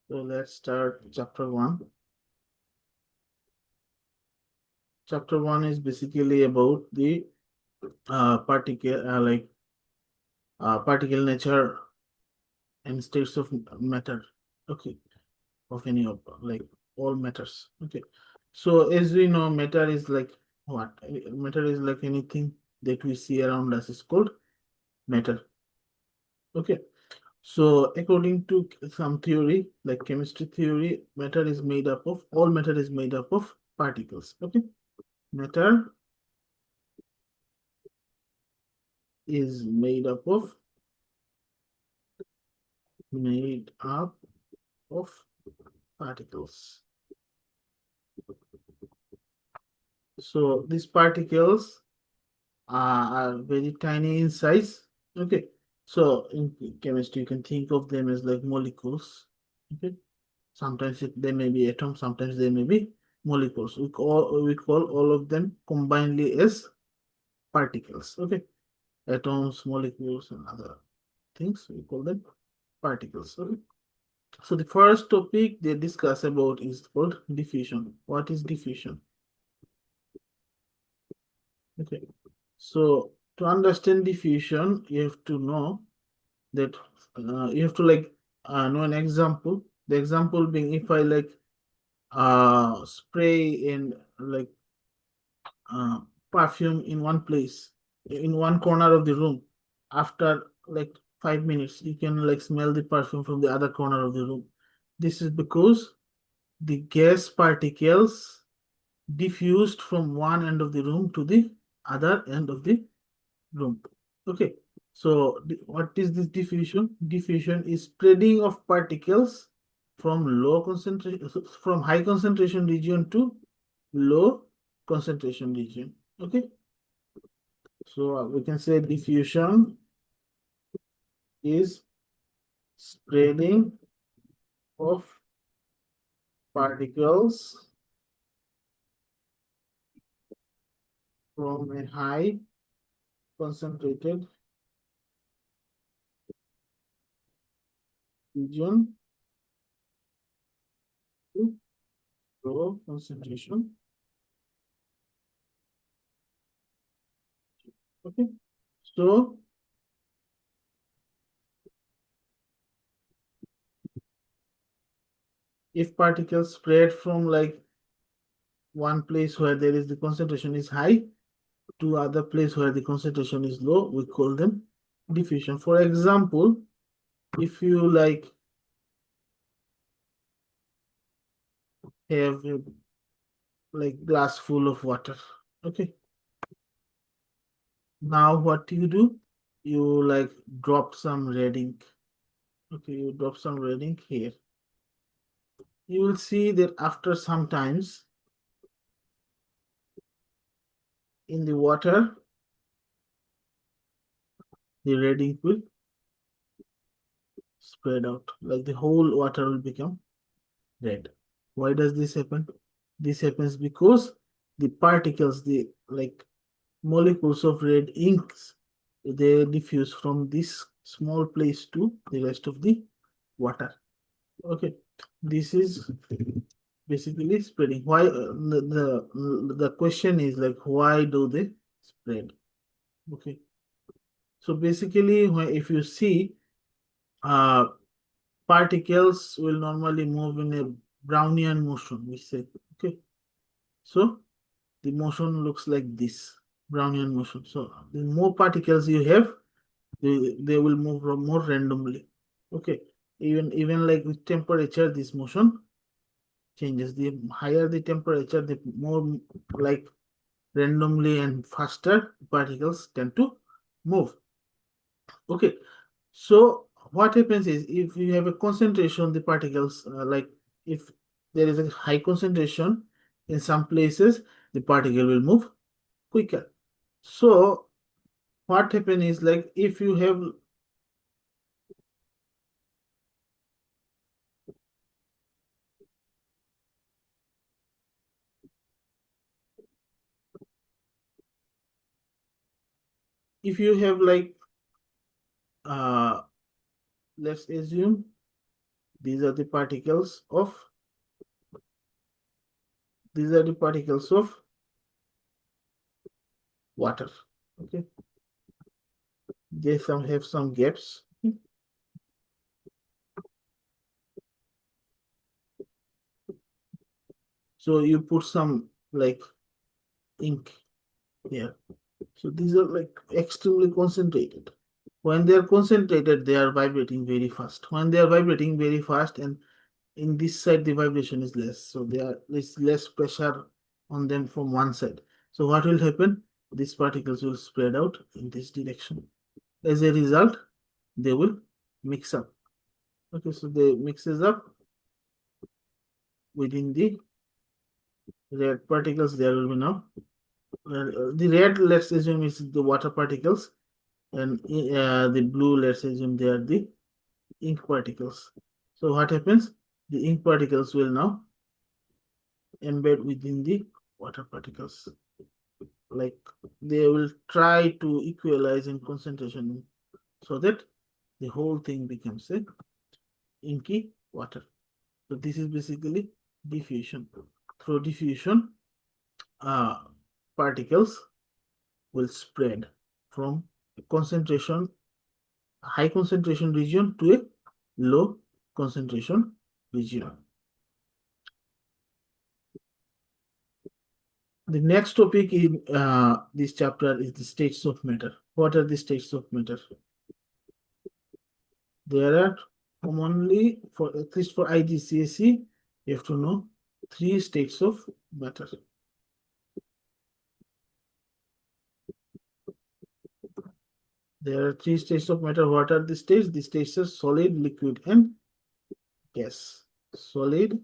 So let's start chapter 1. Chapter 1 is basically about the particle nature and states of matter. Okay, of any of like all matters. Okay, so as we know, matter is like what? Matter is like anything that we see around us is called matter. Okay, so according to some theory, like chemistry theory, all matter is made up of particles. Okay, matter is made up of particles. So these particles are very tiny in size. Okay. So in chemistry, you can think of them as like molecules. Okay. Sometimes they may be atoms, sometimes they may be molecules. We call all of them combinedly as particles. Okay. Atoms, molecules, and other things, we call them particles. Okay. So the first topic they discuss about is called diffusion. What is diffusion? Okay. So to understand diffusion, you have to know that you have to know an example. The example being if I spray in uh, perfume in one place, in one corner of the room. After like 5 minutes, you can like smell the perfume from the other corner of the room. This is because the gas particles diffused from one end of the room to the other end of the room. Okay, so what is this diffusion? Diffusion is spreading of particles from high concentration region to low concentration region. Okay, so we can say diffusion is spreading of particles from a high concentrated region to low concentration. Okay, so if particles spread from like one place where there is the concentration is high to other place where the concentration is low, we call them diffusion. For example, if you have a glass full of water, okay, now what do? You drop some red ink. Okay, you drop some red ink here. You will see that after some times in the water, the red ink will spread out, like the whole water will become red. Why does this happen? This happens because the particles, the molecules of red inks, they diffuse from this small place to the rest of the water. Okay, this is basically spreading. Why the question is like why do they spread? Okay, so basically, if you see, uh, particles will normally move in a Brownian motion. We say okay, so the motion looks like this Brownian motion. So the more particles you have, they will move more randomly. Okay, even like with temperature, this motion changes. The higher the temperature, the more like randomly and faster particles tend to move. Okay, so what happens is if you have a concentration, the particles if there is a high concentration in some places, the particle will move quicker. So what happens is like if you have uh let's assume these are the particles of water. Okay, they have some gaps. So you put some like ink here. So these are like extremely concentrated. When they are concentrated, they are vibrating very fast. When they are vibrating very fast, and in this side the vibration is less, so there is less pressure on them from one side. So what will happen? These particles will spread out in this direction. As a result, they will mix up. Okay, so they mixes up within the red particles. There will be now the red, let's assume, is the water particles, and the blue, let's assume, they are the ink particles. So what happens? The ink particles will now embed within the water particles. Like they will try to equalize in concentration so that the whole thing becomes a inky water. So this is basically diffusion. Through diffusion, particles will spread from concentration, high concentration region to a low concentration region. The next topic in this chapter is the states of matter. What are the states of matter? There are commonly, for at least for IGCSE, you have to know 3 states of matter. There are 3 states of matter. What are the states? The states are solid, liquid, and gas. Solid,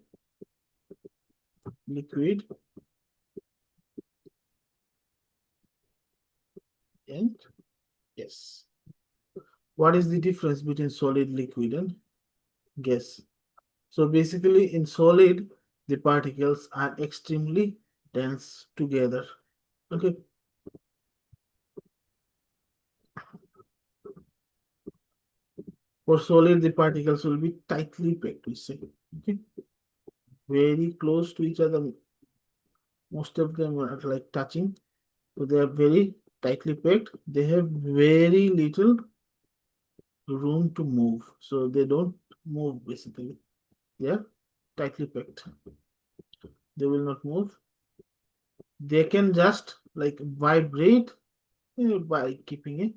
liquid, and gas. What is the difference between solid, liquid, and gas? So basically, in solid, the particles are extremely dense together. Okay. For solid, the particles will be tightly packed, we say. Okay. Very close to each other. Most of them are like touching. So they are very tightly packed. They have very little room to move. So they don't move basically. They are tightly packed. They will not move. They can just like vibrate by keeping a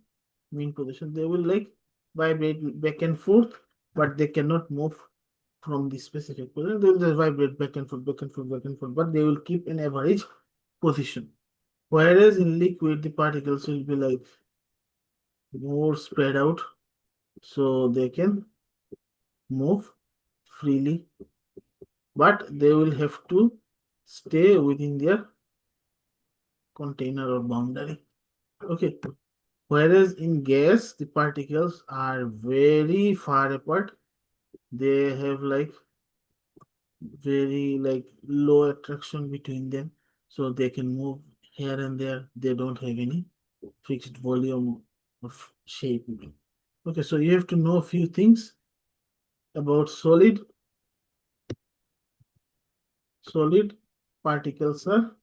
mean position. They will like vibrate back and forth, but they cannot move from the specific position. They will just vibrate back and forth, back and forth, back and forth, but they will keep an average position. Whereas in liquid, the particles will be like more spread out, so they can move freely, but they will have to stay within their container or boundary. Okay. Whereas in gas, the particles are very far apart. They have like very like low attraction between them, so they can move here and there. They don't have any fixed volume of shape. Okay, so you have to know a few things about solid. Solid particles are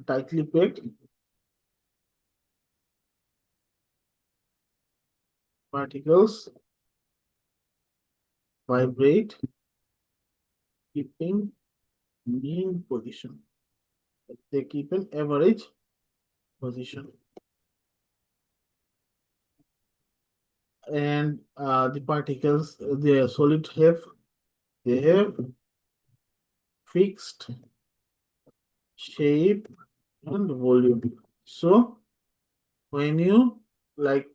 tightly packed. Particles vibrate, keeping mean position. They keep an average position. And the particles, the solid they have fixed shape and volume. So when you like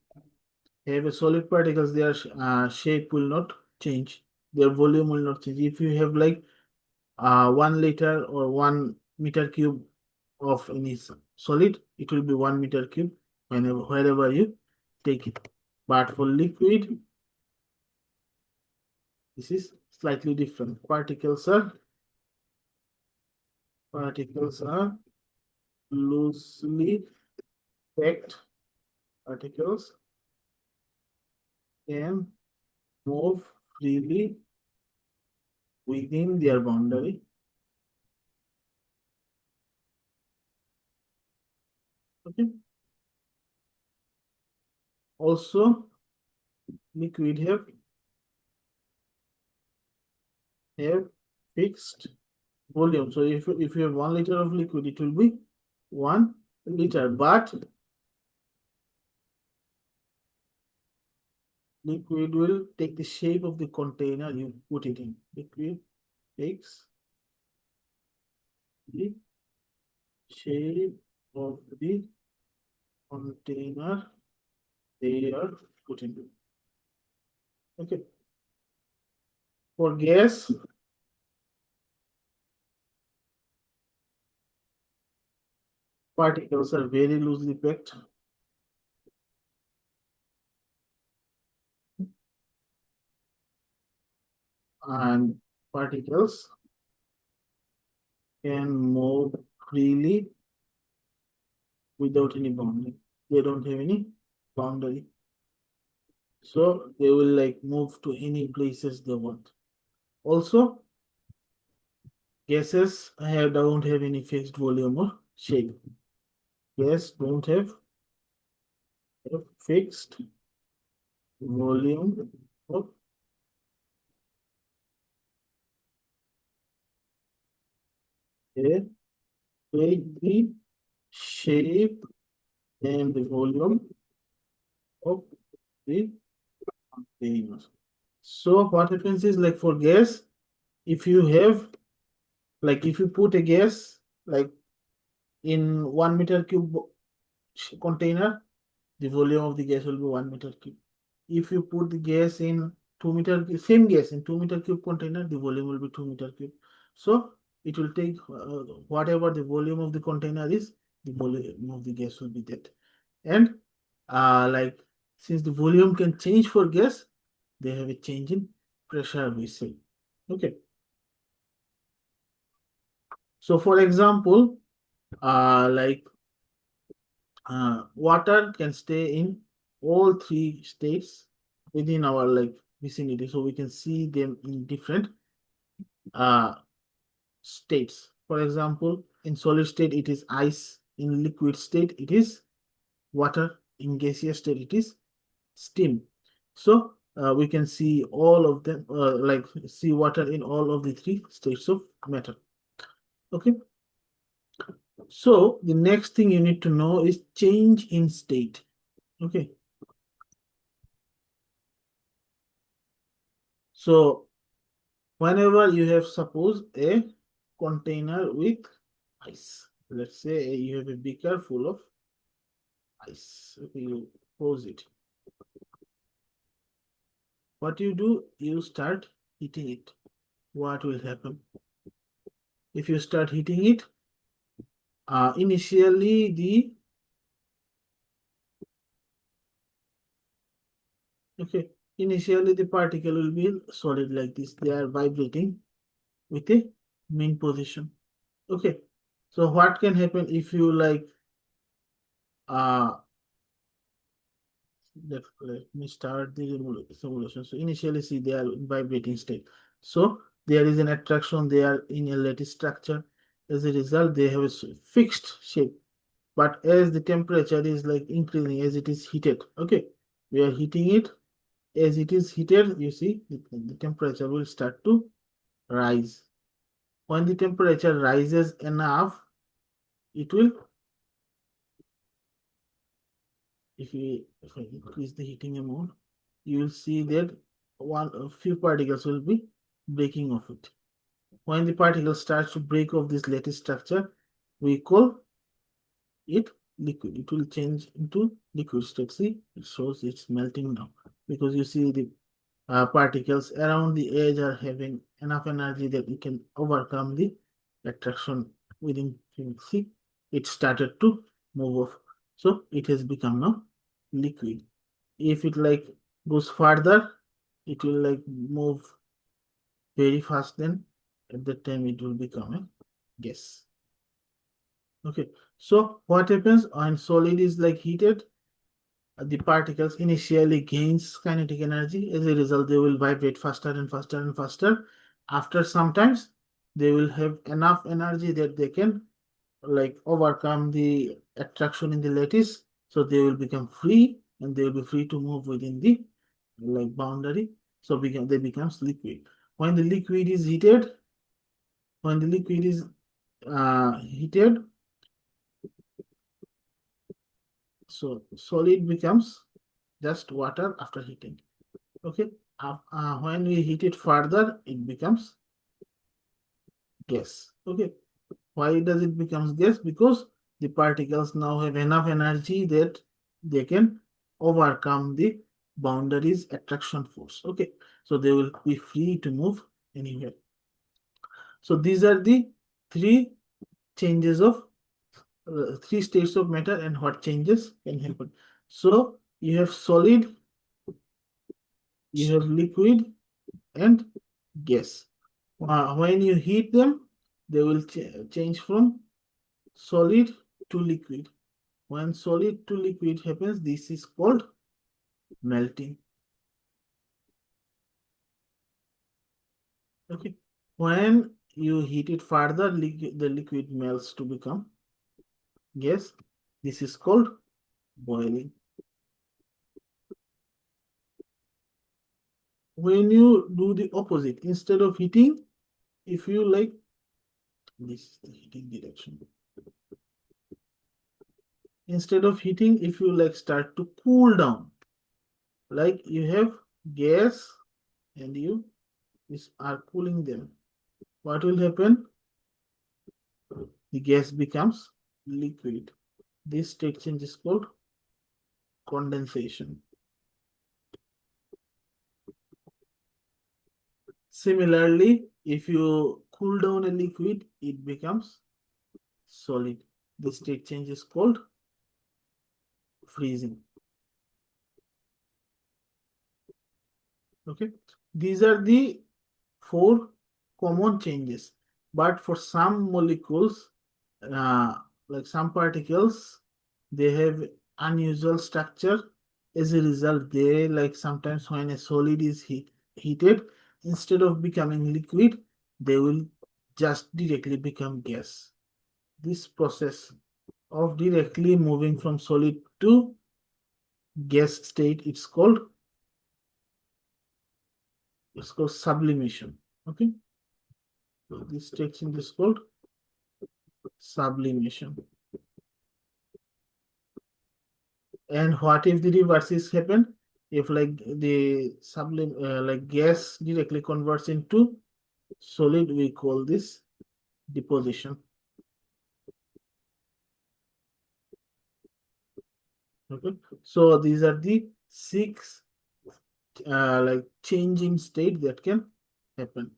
have a solid particles, their shape will not change, their volume will not change. If you have like 1 liter or 1 meter cube of any solid, it will be 1 meter cube wherever you take it. But for liquid, this is slightly different. Particles are loosely packed. Particles can move freely within their boundary. Okay. Also, liquid have fixed volume. So if you have 1 liter of liquid, it will be 1 liter. But liquid will take the shape of the container you put it in. Liquid takes the shape of the container they are put into. Okay. For gas, particles are very loosely packed. And particles can move freely without any boundary. They don't have any boundary. So they will like move to any places they want. Also, gases don't have any fixed volume or shape. Gas don't have a fixed volume or a take the shape and the volume of the container. So what happens is like for gas, if you have like if you put a gas like in 1 meter cube container, the volume of the gas will be 1 meter cube. If you put the gas in 2 meter, same gas in 2 meter cube container, the volume will be 2 meter cube. So it will take whatever the volume of the container is, the volume of the gas will be that. And like since the volume can change for gas, they have a change in pressure we say. Okay. So for example, like water can stay in all three states within our like vicinity, so we can see them in different uh states. For example, in solid state it is ice, in liquid state it is water, in gaseous state it is steam. So we can see all of them, like see water in all of the three states of matter. Okay. So the next thing you need to know is change in state. Okay. So whenever you have suppose a container with ice, let's say you have a beaker full of ice. Okay, you pose it. What you do, you start heating it. What will happen? If you start heating it, initially the okay, initially the particle will be solid like this. They are vibrating with a mean position. Okay. So what can happen if you like let me start the simulation. So initially see they are in vibrating state. So there is an attraction, they are in a lattice structure. As a result, they have a fixed shape. But as the temperature is like increasing, as it is heated, okay, we are heating it. As it is heated, you see the temperature will start to rise. When the temperature rises enough, it will, if I increase the heating amount, you will see that a few particles will be breaking off it. When the particle starts to break off this lattice structure, we call it liquid. It will change into liquid state. See, it shows it's melting now because you see the particles around the edge are having enough energy that it can overcome the attraction within. See, it started to move off. So it has become now liquid. If it like goes further, it will like move very fast, then at that time it will become a gas. Okay, so what happens when solid is like heated? the particles initially gains kinetic energy. As a result, they will vibrate faster and faster and faster. After sometimes, they will have enough energy that they can like overcome the attraction in the lattice. So they will become free and they will be free to move within the like boundary. So they becomes liquid. When the liquid is heated, when the liquid is heated, so solid becomes just water after heating. Okay. When we heat it further, it becomes gas. Okay. Why does it becomes gas? Because the particles now have enough energy that they can overcome the boundaries attraction force. Okay. So they will be free to move anywhere. So these are the three changes of three states of matter and what changes can happen. So you have solid, you have liquid, and gas. When you heat them, they will change from solid to liquid. When solid to liquid happens, this is called melting. Okay. When you heat it further, the liquid melts to become gas. This is called boiling. When you do the opposite, instead of heating, if you like, this is the heating direction. Instead of heating, if you like start to cool down, like you have gas and you are cooling them, what will happen? The gas becomes liquid. This state change is called condensation. Similarly, if you cool down a liquid, it becomes solid. The state change is called freezing. Okay, these are the four common changes, but for some molecules, like some particles, they have unusual structure. As a result, they like sometimes when a solid is heated, instead of becoming liquid, they will just directly become gas. This process of directly moving from solid to gas state, it's called sublimation. Okay, so this state change is called sublimation. And what if the reverse is happen? If like the like gas directly converts into solid, we call this deposition. Okay, so these are the six like changing state that can happen.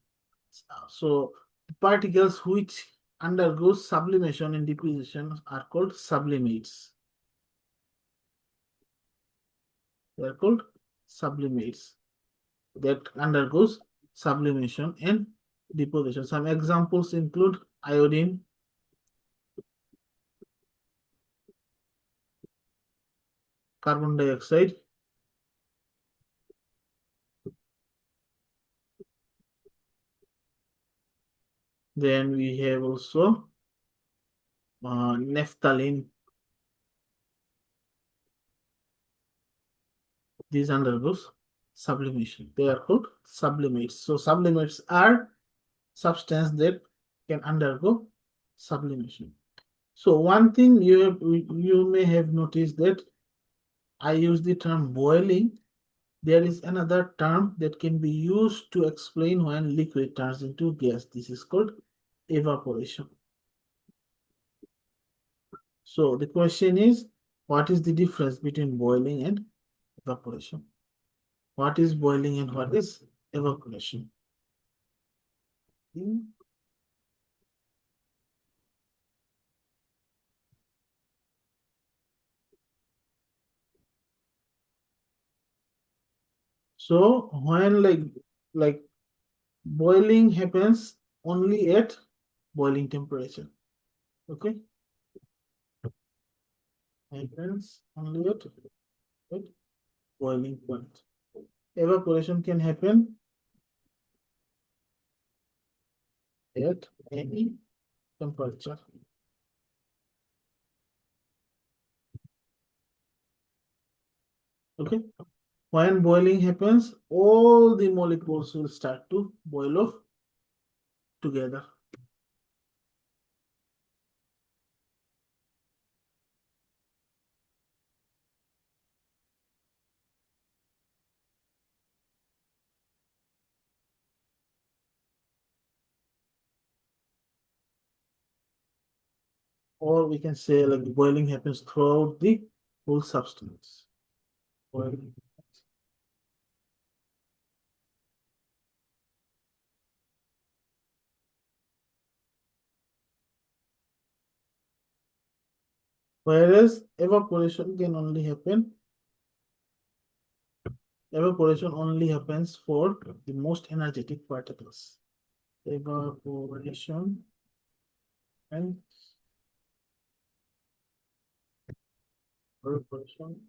So the particles which undergo sublimation and deposition are called sublimates. They are called sublimates that undergoes sublimation and deposition. Some examples include iodine, carbon dioxide, then we have also naphthalene. These undergoes sublimation. They are called sublimates. So sublimates are substance that can undergo sublimation. So one thing you may have noticed that I use the term boiling. There is another term that can be used to explain when liquid turns into gas. This is called evaporation. So the question is, what is the difference between boiling and evaporation? What is boiling and what is evaporation? So when like boiling happens only at boiling temperature. Okay, happens only at Right? Boiling point. Evaporation can happen at any temperature. Okay. When boiling happens, all the molecules will start to boil off together. Or we can say like boiling happens throughout the whole substance. Boiling. Whereas evaporation only happens for the most energetic particles. Evaporation and evaporation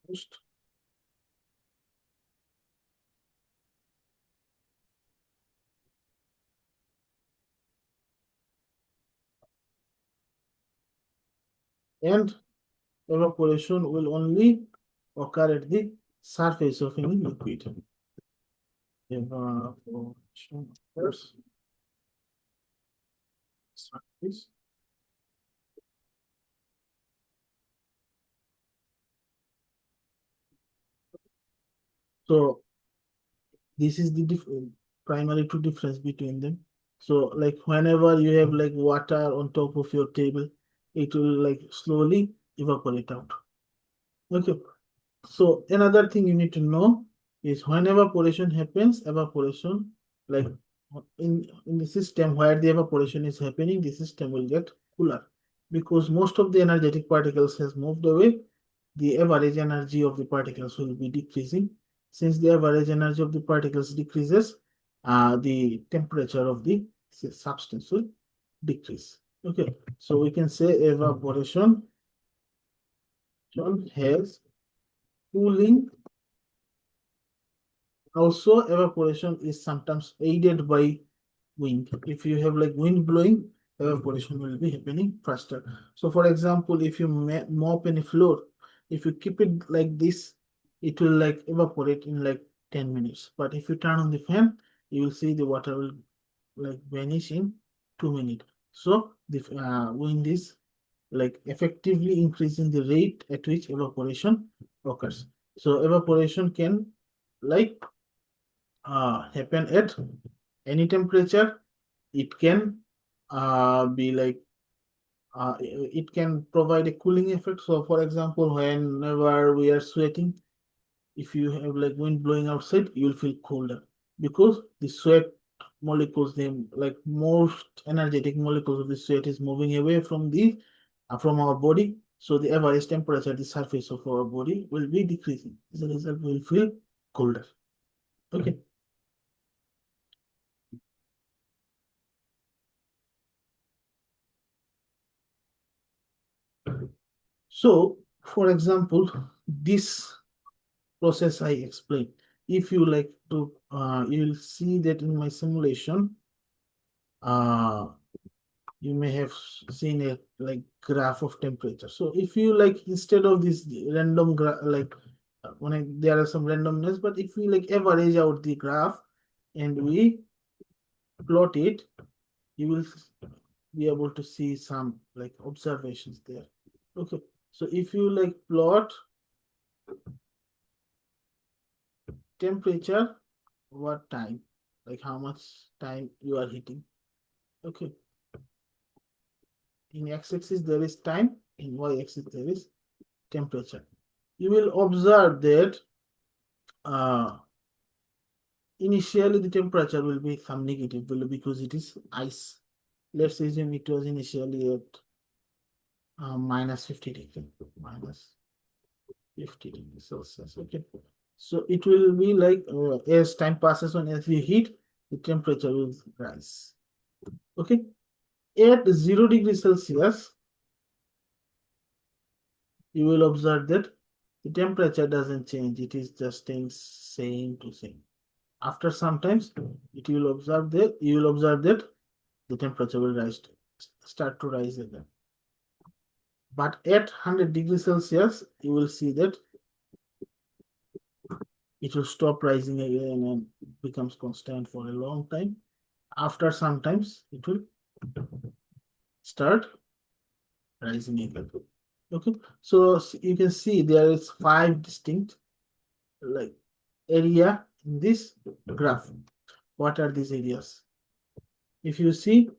most and evaporation will only occur at the surface of any liquid. Evaporation occurs surface. So this is the primary two difference between them. So like whenever you have like water on top of your table, it will like slowly evaporate out. Okay. So another thing you need to know is when evaporation happens, evaporation like in the system where the evaporation is happening, the system will get cooler because most of the energetic particles has moved away. The average energy of the particles will be decreasing. Since the average energy of the particles decreases, the temperature of the substance will decrease. Okay, so we can say evaporation has cooling. Also, evaporation is sometimes aided by wind. If you have like wind blowing, evaporation will be happening faster. So for example, if you mop any floor, if you keep it like this, it will like evaporate in like 10 minutes. But if you turn on the fan, you will see the water will like vanish in 2 minutes. So the wind is like effectively increasing the rate at which evaporation occurs. So evaporation can like happen at any temperature. It can be like it can provide a cooling effect. So for example, whenever we are sweating, if you have like wind blowing outside, you'll feel colder because the sweat molecules, them like most energetic molecules of the sweat is moving away from the from our body. So the average temperature at the surface of our body will be decreasing. As a result, we'll feel colder. Okay. So, for example, this process I explained, if you like to, you will see that in my simulation, uh, you may have seen a like graph of temperature. So if you like, instead of this random graph, like when there are some randomness, but if we like average out the graph and we plot it, you will be able to see some like observations there. Okay. So if you like plot temperature, what time, like how much time you are heating. Okay, in x-axis there is time, in y-axis there is temperature. You will observe that initially the temperature will be some negative value because it is ice. Let's assume it was initially at minus 50 degrees, minus 50 degrees Celsius. Okay, so it will be like as time passes on, as we heat, the temperature will rise. Okay, at 0 degrees Celsius, you will observe that the temperature doesn't change. It is just staying same to same. After some times, you will observe that the temperature will start to rise again. But at 100 degrees Celsius, you will see that it will stop rising again and becomes constant for a long time. After some times, it will start rising again. Okay, so you can see there is 5 distinct like area in this graph. What are these areas? If you see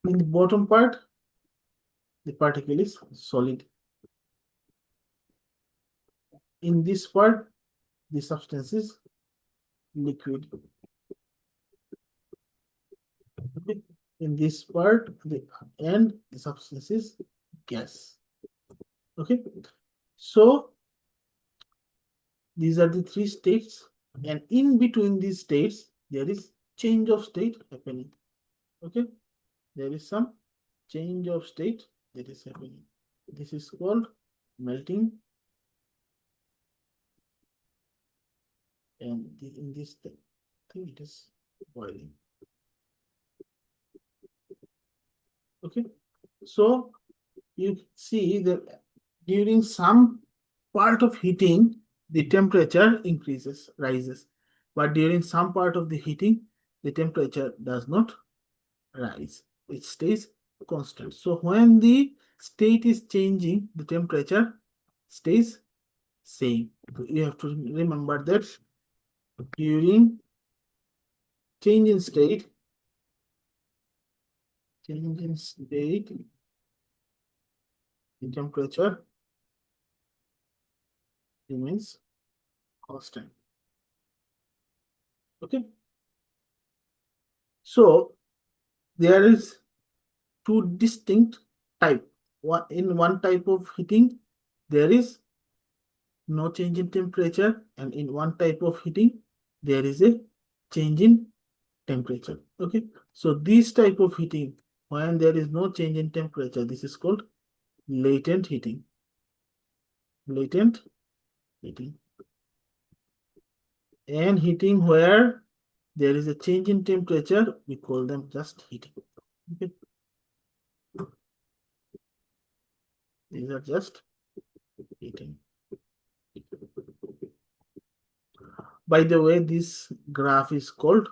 in the bottom part, the particle is solid. In this part, the substance is liquid. Okay. In this part, the substance is gas. Okay, so these are the 3 states, and in between these states, there is change of state happening. Okay, there is some change of state that is happening. This is called melting, and in this thing it is boiling. Okay, so you see that during some part of heating, the temperature rises, but during some part of the heating, the temperature does not rise. It stays constant. So when the state is changing, the temperature stays same. So you have to remember that during change in state, the temperature remains constant. Okay. So there is 2 distinct type. In one type of heating, there is no change in temperature, and in one type of heating, there is a change in temperature. Okay, so this type of heating, when there is no change in temperature, this is called latent heating. Latent heating. And heating where there is a change in temperature, we call them just heating. Okay, these are just heating. By the way, this graph is called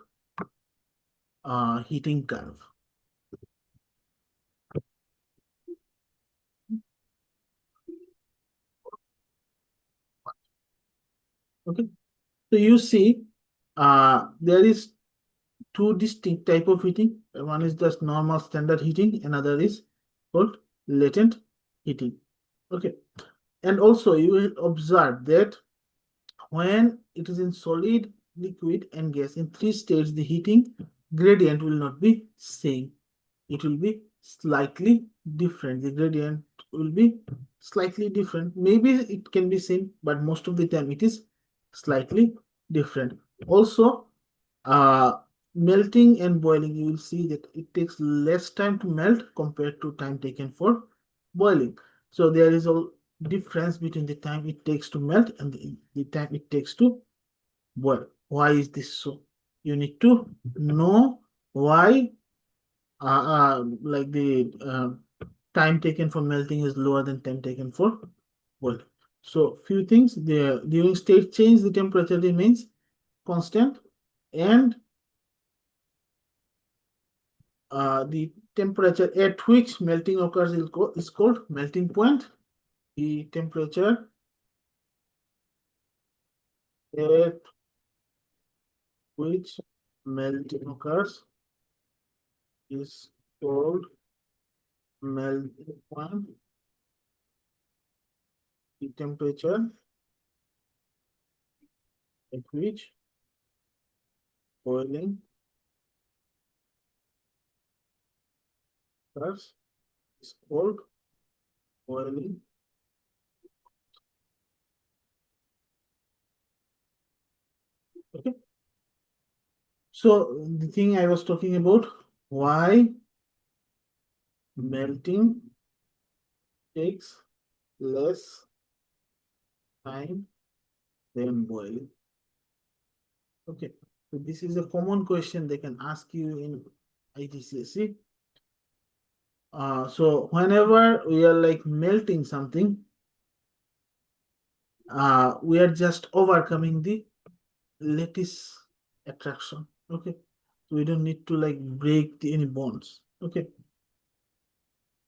heating curve. Okay, so you see there is 2 distinct type of heating. One is just normal standard heating, another is called latent heating. Okay, and also you will observe that when it is in solid, liquid, and gas, in 3 states, the heating gradient will not be same. It will be slightly different. The gradient will be slightly different. Maybe it can be same, but most of the time it is slightly different. Also, melting and boiling, you will see that it takes less time to melt compared to time taken for boiling. So there is a difference between the time it takes to melt and the time it takes to boil. Why is this so? You need to know why like the time taken for melting is lower than time taken for boiling. So few things there. During state change, the temperature remains constant, and the temperature at which melting occurs is called melting point. The temperature at which melting occurs is called melting point. The temperature at which boiling occurs is called boiling. Okay. So the thing I was talking about, why melting takes less time than boiling. Okay, so this is a common question they can ask you in IGCSE. So whenever we are like melting something, we are just overcoming the lattice attraction. Okay, so we don't need to like break any bonds. Okay,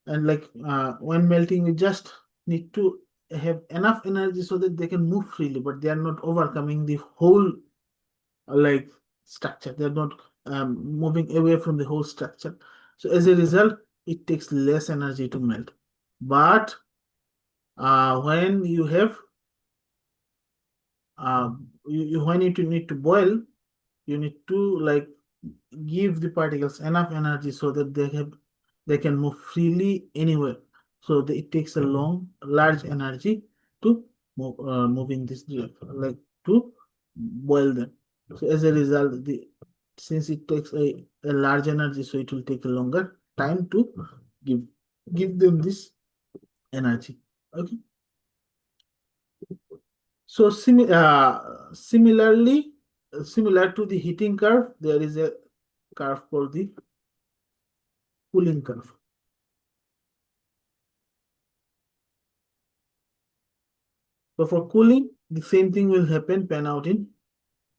and like when melting, we just need to have enough energy so that they can move freely, but they are not overcoming the whole like structure. They're not moving away from the whole structure. So as a result, it takes less energy to melt. But when you have when you need to boil, you need to like give the particles enough energy so that they can move freely anywhere. So it takes a large energy to moving this direction, like to boil them. So as a result, since it takes a large energy, so it will take a longer time to give give them this energy. Okay. So similar to the heating curve, there is a curve called the cooling curve. So for cooling, the same thing will happen, pan out in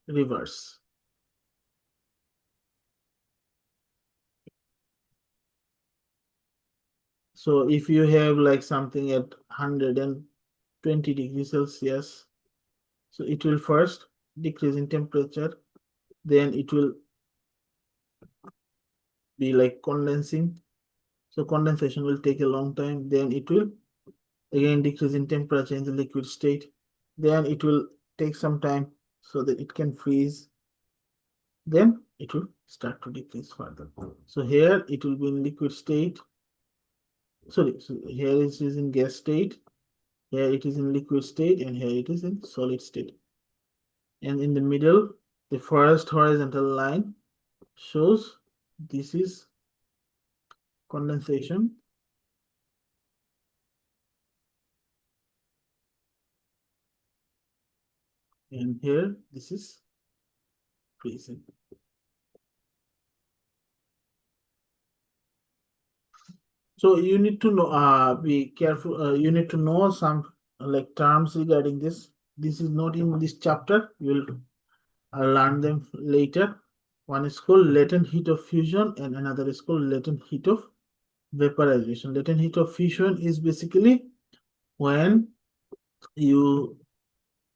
reverse. So if you have like something at 120 degrees Celsius, so it will first decrease in temperature, then it will be like condensing. So condensation will take a long time, then it will again decrease in temperature in the liquid state. Then it will take some time so that it can freeze. Then it will start to decrease further. So here it will be in liquid state. Sorry, so here it is in gas state, here it is in liquid state, and here it is in solid state. And in the middle, the first horizontal line shows this is condensation. And here, this is freezing. So you need to know, be careful. You need to know some like terms regarding this. This is not in this chapter. You'll learn them later. One is called latent heat of fusion, and another is called latent heat of vaporization. Latent heat of fusion is basically when you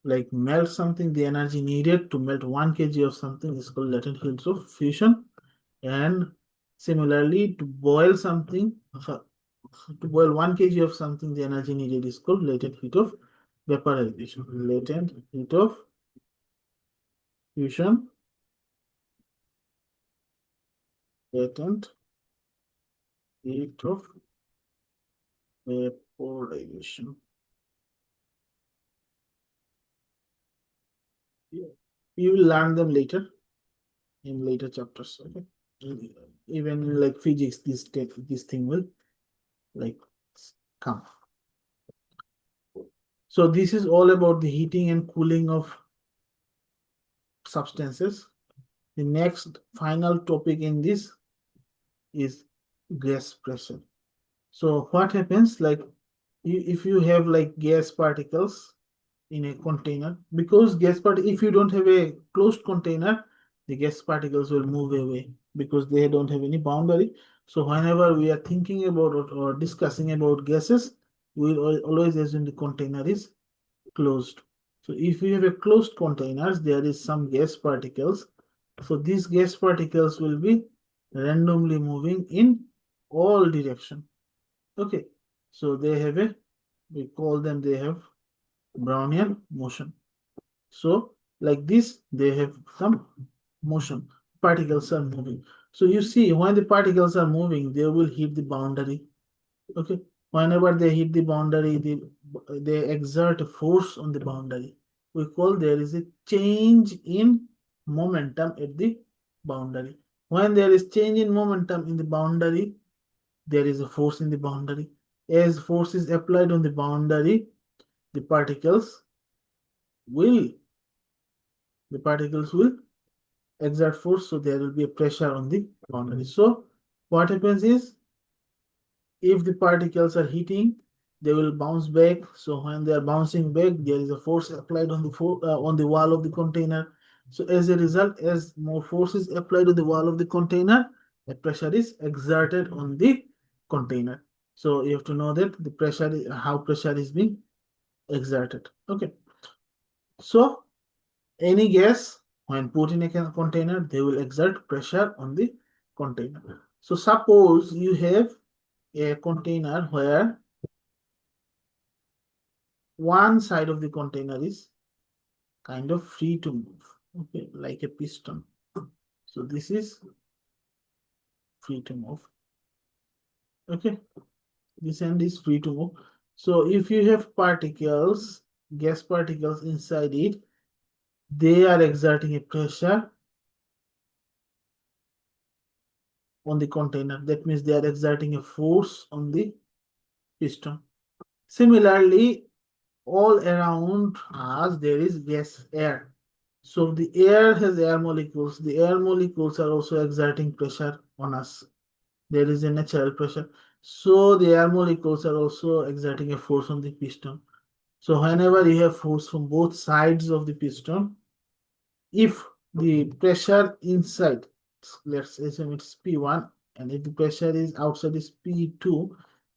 like melt something, the energy needed to melt 1 kg of something is called latent heat of fusion. And similarly, to boil something, to boil 1 kg of something, the energy needed is called latent heat of vaporization. Latent heat of fusion, latent heat of vaporization. You will learn them later in later chapters. Okay, even in like physics, this thing will like come. So this is all about the heating and cooling of substances. The next final topic in this is gas pressure. So what happens like if you have like gas particles in a container, because if you don't have a closed container, the gas particles will move away because they don't have any boundary. So whenever we are thinking about or discussing about gases, we will always assume the container is closed. So if you have a closed containers, there is some gas particles. So these gas particles will be randomly moving in all direction. Okay, so they have we call them, they have Brownian motion. So like this, they have some motion. Particles are moving. So you see, when the particles are moving, they will hit the boundary. Okay, whenever they hit the boundary, they exert a force on the boundary. We call there is a change in momentum at the boundary. When there is change in momentum in the boundary, there is a force in the boundary. As force is applied on the boundary, the particles will exert force, so there will be a pressure on the boundary. So what happens is, if the particles are heating, they will bounce back. So when they are bouncing back, there is a force applied on the wall of the container. So as a result, as more force is applied on the wall of the container, a pressure is exerted on the container. So you have to know that the pressure, how pressure is being exerted. Okay. So any gas, when put in a container, they will exert pressure on the container. So suppose you have a container where one side of the container is kind of free to move, okay, like a piston. So this is free to move, okay, this end is free to move. So if you have particles, gas particles inside it, they are exerting a pressure on the container. That means they are exerting a force on the piston. Similarly, all around us there is gas, air. So the air has air molecules. The air molecules are also exerting pressure on us. There is a natural pressure. So the air molecules are also exerting a force on the piston. So whenever you have force from both sides of the piston, if the pressure inside, let's assume it's P1, and if the pressure is outside is P2,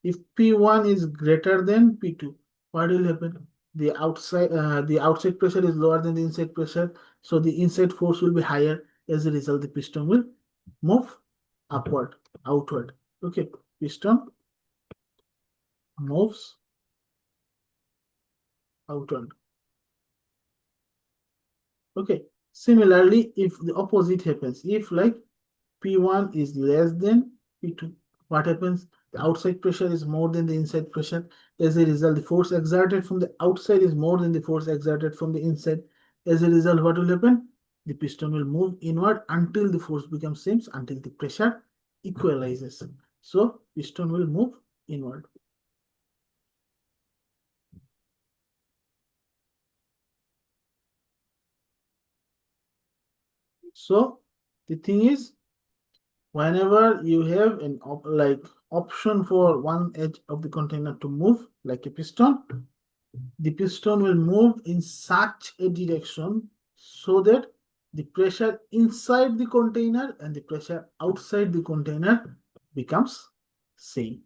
if P1 is greater than P2, what will happen? The outside pressure is lower than the inside pressure, so the inside force will be higher. As a result, the piston will move upward, outward. Okay, piston moves outward. Okay, similarly, if the opposite happens, if like P1 is less than P2, what happens? The outside pressure is more than the inside pressure. As a result, the force exerted from the outside is more than the force exerted from the inside. As a result, what will happen? The piston will move inward until the force becomes same, until the pressure equalizes. So piston will move inward. So the thing is, whenever you have an option for one edge of the container to move like a piston, the piston will move in such a direction so that the pressure inside the container and the pressure outside the container becomes same.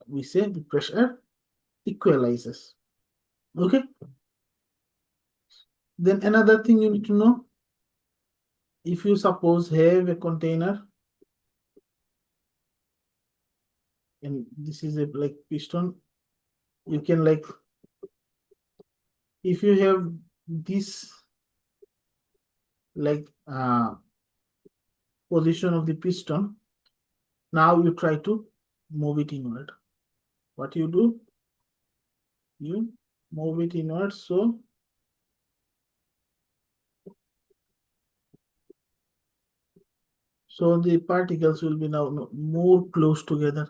We say the pressure equalizes. Okay. Then another thing you need to know, if you suppose have a container and this is a like piston, you can like, if you have this like position of the piston, now you try to move it inward. What you do? You move it inward, so the particles will be now more close together.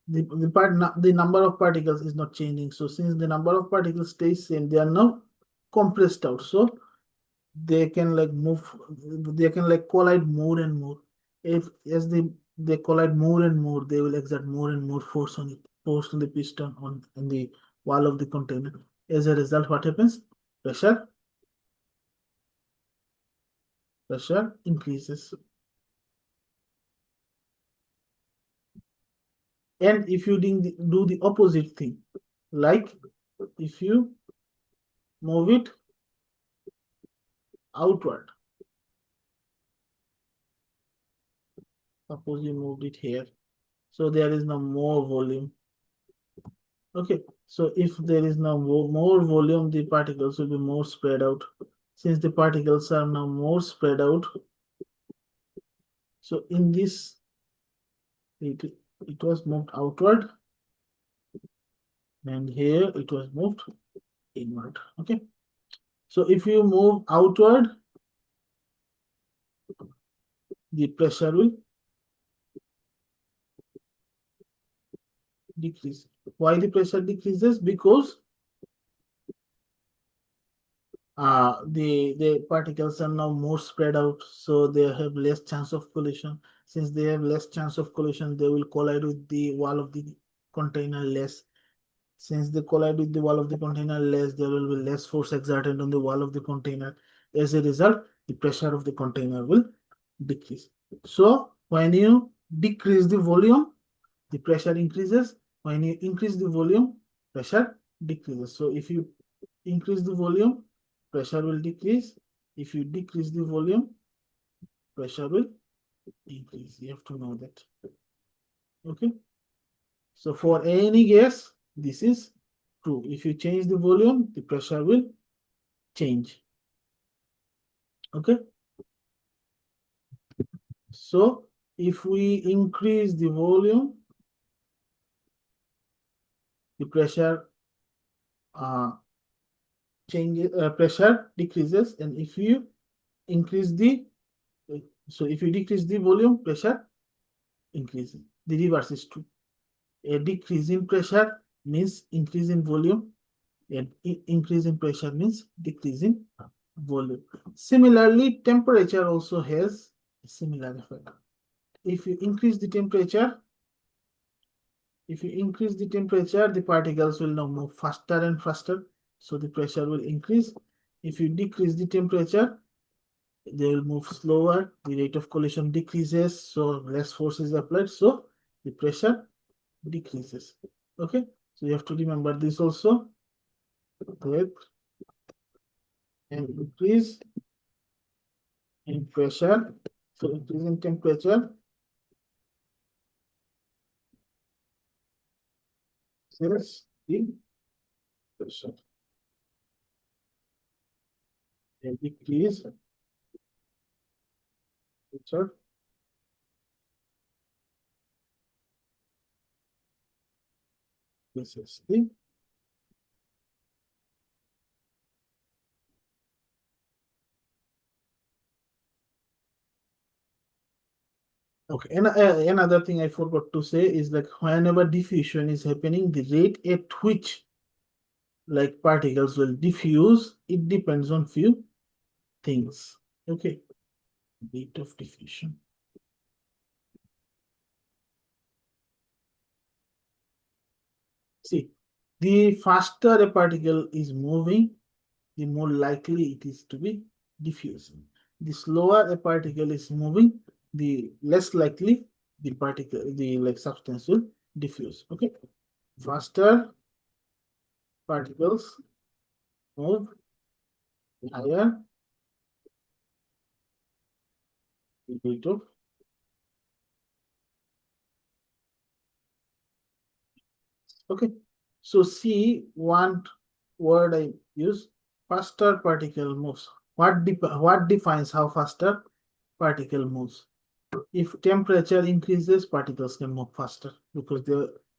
The number of particles is not changing. So since the number of particles stays same, they are now compressed out. So they can like move, they can like collide more and more. If as they collide more and more, they will exert more and more force on it, force on the piston on the wall of the container. As a result, what happens? Pressure increases. And if you do the opposite thing, like if you move it outward, suppose you moved it here, so there is now more volume. Okay, so if there is now more volume, the particles will be more spread out. Since the particles are now more spread out, so in this, it was moved outward, and here it was moved inward. Okay, so if you move outward, the pressure will decrease. Why the pressure decreases? Because the particles are now more spread out, so they have less chance of collision. Since they have less chance of collision, they will collide with the wall of the container less. Since they collide with the wall of the container less, there will be less force exerted on the wall of the container. As a result, the pressure of the container will decrease. So when you decrease the volume, the pressure increases. When you increase the volume, pressure decreases. So if you increase the volume, pressure will decrease. If you decrease the volume, pressure will increase. You have to know that. Okay. So for any gas, this is true. If you change the volume, the pressure will change. Okay. So if we increase the volume, the pressure changes, pressure decreases, and if you increase the if you decrease the volume, pressure increases. The reverse is true. A decrease in pressure means increase in volume, and increase in pressure means decrease in volume. Similarly, temperature also has a similar effect. If you increase the temperature, the particles will now move faster and faster, so the pressure will increase. If you decrease the temperature, they will move slower, the rate of collision decreases, so less force is applied, so the pressure decreases. Okay, so you have to remember this also, that an increase in pressure, so increase in temperature is the pressure, and decrease pressure this is the okay. And another thing I forgot to say is, like, whenever diffusion is happening, the rate at which like particles will diffuse, it depends on few things. Okay, rate of diffusion. See, the faster a particle is moving, the more likely it is to be diffusing. The slower a particle is moving, the less likely the particle, the like substance will diffuse. Okay, faster particles move, higher the rate of. Okay, so see one word I use, faster particle moves. What defines how faster particle moves? If temperature increases, particles can move faster, because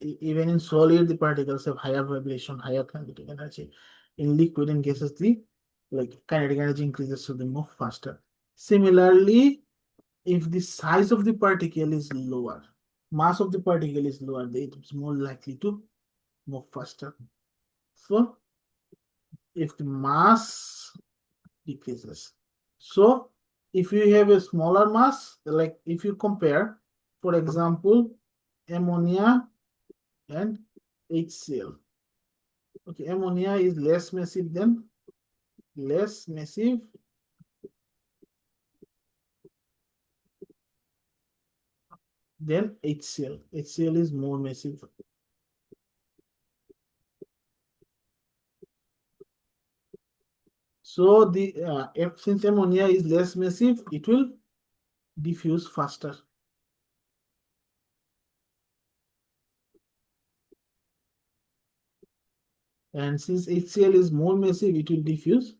even in solid the particles have higher vibration, higher kinetic energy. In liquid and gases, the like kinetic energy increases, so they move faster. Similarly, if the size of the particle is lower, mass of the particle is lower, it's more likely to move faster. So if the mass decreases, so if you have a smaller mass, like if you compare, for example, ammonia and HCl. Okay, ammonia is less massive than HCl. HCl is more massive. So the since ammonia is less massive, it will diffuse faster. And since HCl is more massive, it will diffuse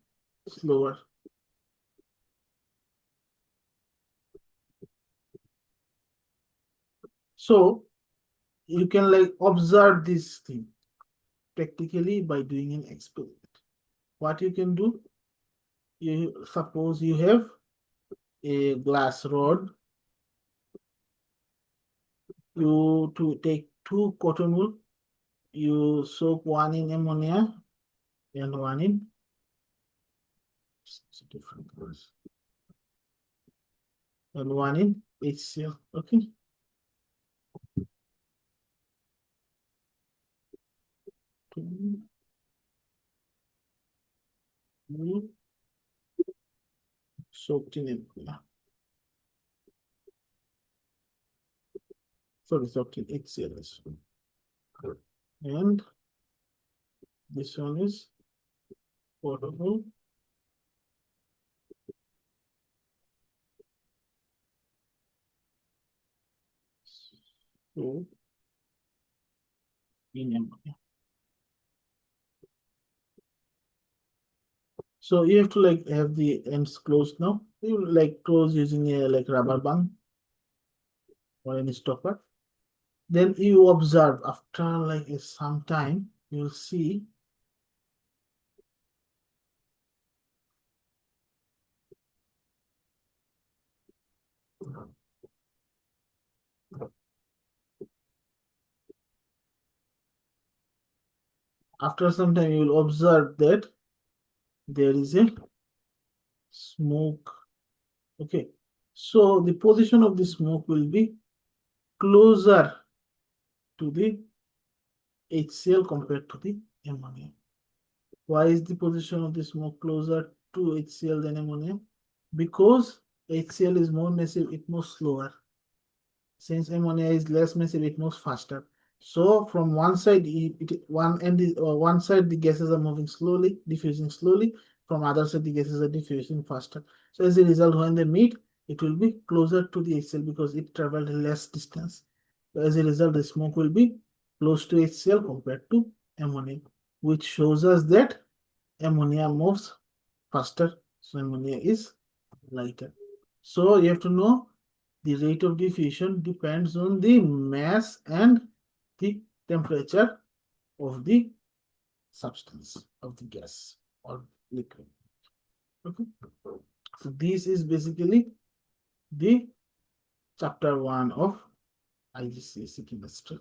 slower. So you can like observe this thing practically by doing an experiment. What you can do, you suppose you have a glass rod, you to take two cotton wool, you soak one in ammonia and one in different colors and one in HCl. Okay. Soaked in ammonia. Sorry, soaked in HCl as well. And this one is potable. So in ammonia. So you have to like have the ends closed now. You like close using a like rubber band or any stopper. Then you observe after like some time, you'll see after some time you will observe that there is a smoke. Okay, so the position of the smoke will be closer to the HCl compared to the ammonia. Why is the position of the smoke closer to HCl than ammonia? Because HCl is more massive, it moves slower. Since ammonia is less massive, it moves faster. So from one side, one side the gases are moving slowly, diffusing slowly. From other side, the gases are diffusing faster. So as a result, when they meet, it will be closer to the HCl because it traveled less distance. So as a result, the smoke will be close to HCl compared to ammonia, which shows us that ammonia moves faster. So ammonia is lighter. So you have to know the rate of diffusion depends on the mass and the temperature of the substance of the gas or liquid. Okay. So this is basically the chapter 1 of IGCSE chemistry.